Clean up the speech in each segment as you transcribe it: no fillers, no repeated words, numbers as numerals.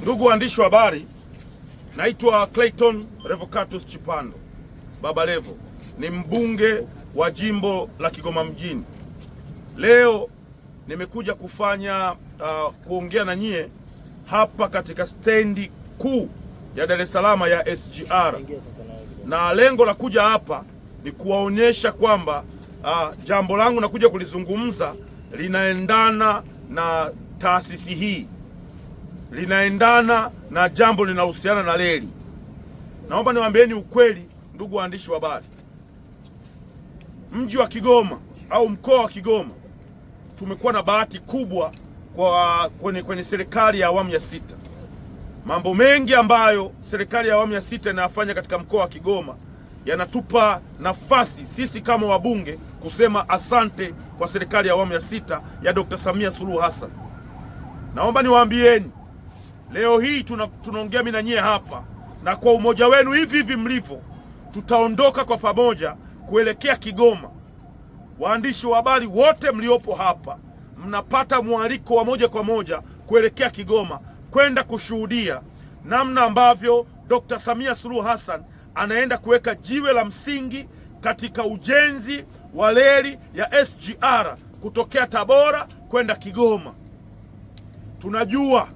Ndugu waandishi wa habari, naitwa Clayton Revocatus Chipando Baba Levo, ni mbunge wa jimbo la Kigoma mjini. Leo nimekuja kuongea na nyie hapa katika stendi kuu ya Dar es Salaam ya SGR, na lengo la kuja hapa ni kuwaonyesha kwamba jambo langu nakuja kulizungumza linaendana na taasisi hii, linaendana na jambo linahusiana na reli. Naomba niwaambieni ukweli, ndugu waandishi wa habari, mji wa Kigoma au mkoa wa Kigoma tumekuwa na bahati kubwa kwenye serikali ya awamu ya sita. Mambo mengi ambayo serikali ya awamu ya sita inayafanya katika mkoa wa Kigoma yanatupa nafasi sisi kama wabunge kusema asante kwa serikali ya awamu ya sita ya Dr. Samia Suluhu Hassan. Naomba niwaambieni leo hii tunaongea mimi na nyie hapa, na kwa umoja wenu hivi mlivyo, tutaondoka kwa pamoja kuelekea Kigoma. Waandishi wa habari wote mliopo hapa mnapata mwaliko wa moja kwa moja kuelekea Kigoma kwenda kushuhudia namna ambavyo Dr. Samia Suluhu Hassan anaenda kuweka jiwe la msingi katika ujenzi wa reli ya SGR kutokea Tabora kwenda Kigoma. Tunajua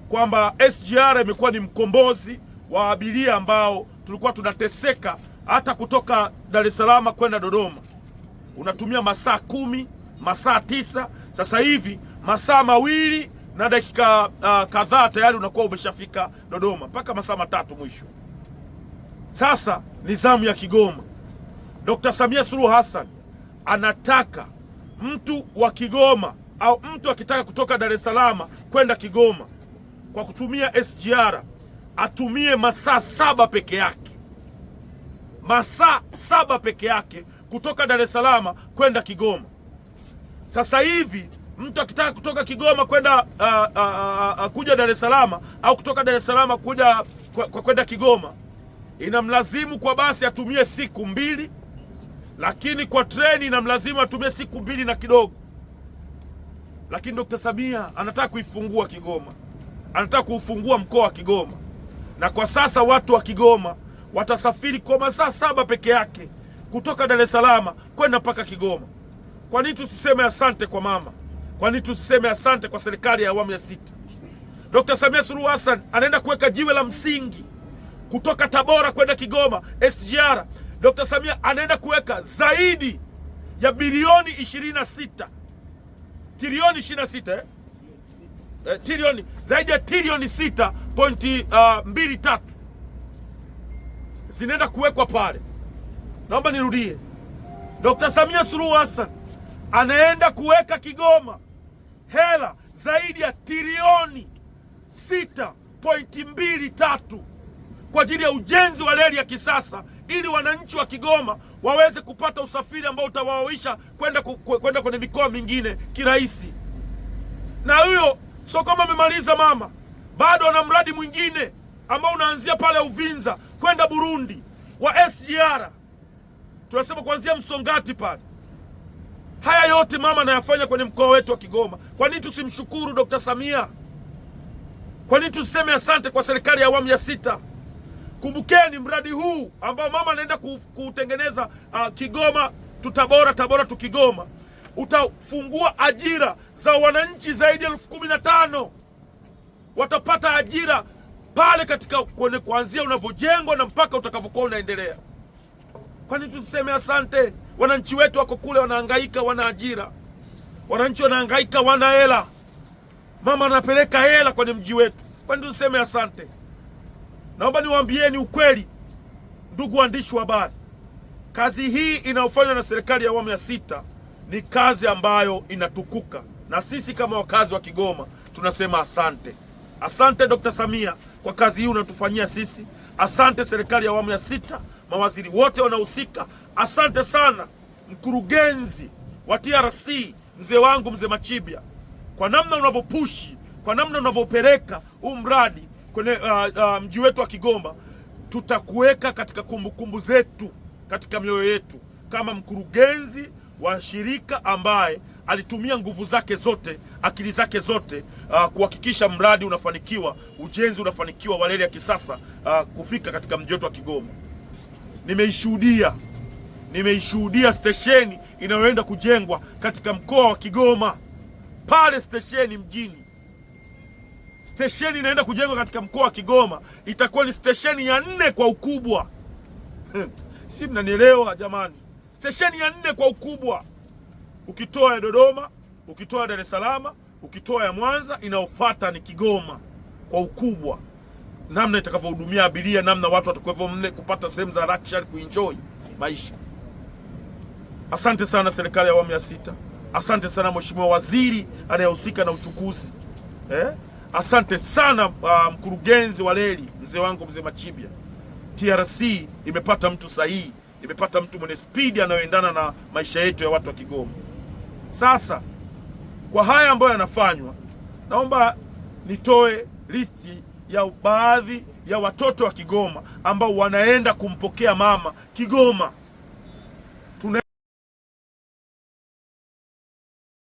kwamba SGR imekuwa ni mkombozi wa abiria ambao tulikuwa tunateseka hata kutoka Dar es Salaam kwenda Dodoma. Unatumia masaa 10, masaa 9, sasa hivi masaa 2 na dakika kadhaa tayari unakuwa umeshafika Dodoma, mpaka masaa 3 mwisho. Sasa ni zamu ya Kigoma. Dr. Samia Suluhu Hassan anataka mtu wa Kigoma au mtu akitaka kutoka Dar es Salaam kwenda Kigoma kwa kutumia SGR atumie masaa 7 peke yake. Masaa 7 peke yake kutoka Dar es Salaam kwenda Kigoma. Sasa hivi mtu akitaka kutoka Kigoma kwenda kuja Dar es Salaam au kutoka Dar es Salaam kuja kwenda Kigoma, inamlazimu kwa basi atumie siku 2, lakini kwa treni inamlazimu atumie siku 2 na kidogo. Lakini Dr. Samia anataka kuifungua Kigoma, anataka kuufungua mkoa wa Kigoma, na kwa sasa watu wa Kigoma watasafiri kwa masaa 7 peke yake kutoka Dar es Salaam kwenda mpaka Kigoma. Kwa nini tusiseme asante kwa mama? Kwa nini tusiseme asante kwa serikali ya awamu ya sita? Dr. Samia Suluhu Hassan anaenda kuweka jiwe la msingi kutoka Tabora kwenda Kigoma SGR. Dr. Samia anaenda kuweka zaidi ya bilioni 26, trilioni 26, trilioni, zaidi ya trilioni 6.23 zinaenda kuwekwa pale. Naomba nirudie, Dr. Samia Suluhu Hassan anaenda kuweka Kigoma hela zaidi ya trilioni 6.23 kwa ajili ya ujenzi wa reli ya kisasa, ili wananchi wa Kigoma waweze kupata usafiri ambao utawaoisha kwenda kwenye mikoa mingine kirahisi. Na huyo sio kama amemaliza mama, bado ana mradi mwingine ambao unaanzia pale Uvinza kwenda Burundi wa SGR, tunasema kuanzia Msongati pale. Haya yote mama anayafanya kwenye mkoa wetu wa Kigoma. Kwa nini tusimshukuru Dr. Samia? Kwa nini tuseme asante kwa serikali ya awamu ya sita? Kumbukeni mradi huu ambao mama anaenda kutengeneza, Kigoma tu Tabora, Tabora tu Kigoma, utafungua ajira za wananchi zaidi ya 15,000. Watapata ajira pale katika kuanzia unavyojengwa na mpaka utakavyokuwa unaendelea. Kwa nini tuseme asante? Wananchi wetu wako kule wanahangaika, wana ajira. Wananchi wanahangaika, wana hela. Mama anapeleka hela kwenye mji wetu. Kwa nini tuseme asante? Naomba niwaambieni ukweli, ndugu waandishi wa habari, kazi hii inayofanywa na serikali ya awamu ya sita ni kazi ambayo inatukuka, na sisi kama wakazi wa Kigoma tunasema asante. Asante Dr. Samia kwa kazi hii unatufanyia sisi. Asante serikali ya awamu ya sita, mawaziri wote wanahusika. Asante sana mkurugenzi wa TRC, mzee wangu mzee Machibia, kwa namna unavyopushi, kwa namna unavyopeleka huu mradi kwenye mji wetu wa Kigoma. Tutakuweka katika kumbukumbu zetu, katika mioyo yetu, kama mkurugenzi wa shirika ambaye alitumia nguvu zake zote, akili zake zote kuhakikisha mradi unafanikiwa, ujenzi unafanikiwa wa reli ya kisasa kufika katika mji wetu wa Kigoma. Nimeishuhudia stesheni inayoenda kujengwa katika mkoa wa Kigoma. Pale stesheni mjini, stesheni inaenda kujengwa katika mkoa wa Kigoma, itakuwa ni stesheni ya 4 kwa ukubwa. Si mnanielewa jamani? Stesheni ya 4 kwa ukubwa. Ukitoa ya Dodoma, ukitoa ya Dar es Salaam, ukitoa ya Mwanza, inayofuata ni Kigoma kwa ukubwa. Namna itakavyohudumia abiria, namna watu watakuwepo mle kupata sehemu za luxury kuenjoy maisha. Asante sana serikali ya awamu ya 6. Asante sana mheshimiwa waziri anayehusika na uchukuzi. Asante sana mkurugenzi wa reli, mzee wangu mzee Machibia. TRC imepata mtu sahihi, imepata mtu mwenye spidi anayoendana na maisha yetu ya watu wa Kigoma. Sasa kwa haya ambayo yanafanywa, naomba nitoe listi ya baadhi ya watoto wa Kigoma ambao wanaenda kumpokea mama Kigoma.